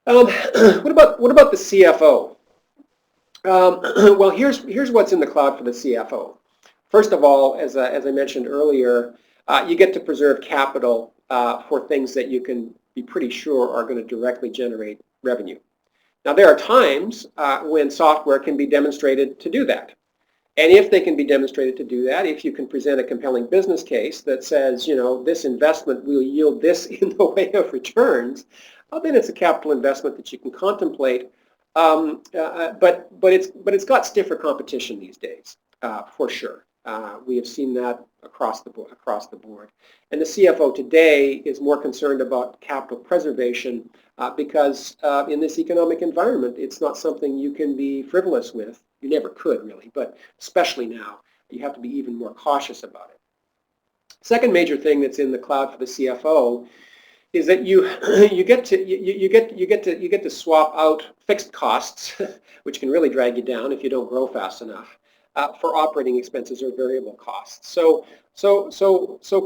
What about the CFO? Well, here's what's in the cloud for the CFO. First of all, as I mentioned earlier, you get to preserve capital for things that you can be pretty sure are going to directly generate revenue. Now, there are times when software can be demonstrated to do that. And if they can be demonstrated to do that, if you can present a compelling business case that says, this investment will yield this in the way of returns, then it's a capital investment that you can contemplate. But it's got stiffer competition these days, for sure. We have seen that across the board. And the CFO today is more concerned about capital preservation because in this economic environment, it's not something you can be frivolous with. You never could really, but especially now, you have to be even more cautious about it. Second major thing that's in the cloud for the CFO is that you get to swap out fixed costs, which can really drag you down if you don't grow fast enough, for operating expenses or variable costs. So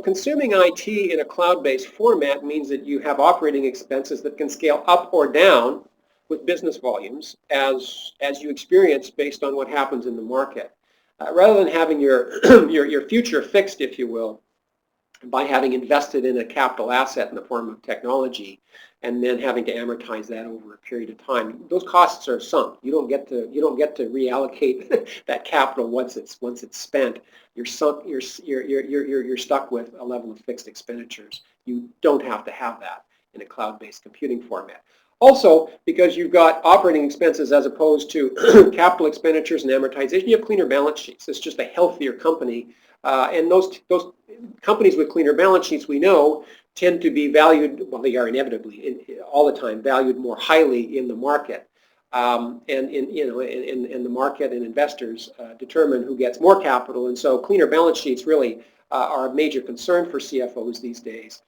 consuming IT in a cloud-based format means that you have operating expenses that can scale up or down with business volumes as you experience based on what happens in the market. Rather than having your future fixed, if you will, by having invested in a capital asset in the form of technology and then having to amortize that over a period of time, those costs are sunk. You don't get to reallocate that capital once it's spent. You're stuck with a level of fixed expenditures. You don't have to have that in a cloud-based computing format. Also, because you've got operating expenses as opposed to capital expenditures and amortization, you have cleaner balance sheets. It's just a healthier company. And those companies with cleaner balance sheets, we know, tend to be valued, well, they are inevitably all the time valued more highly in the market. And the market and investors determine who gets more capital. And so cleaner balance sheets really are a major concern for CFOs these days.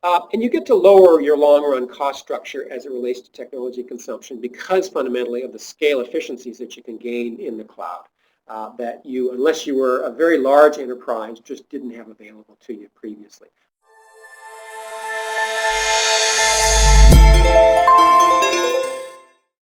And you get to lower your long-run cost structure as it relates to technology consumption because fundamentally of the scale efficiencies that you can gain in the cloud that you, unless you were a very large enterprise, just didn't have available to you previously.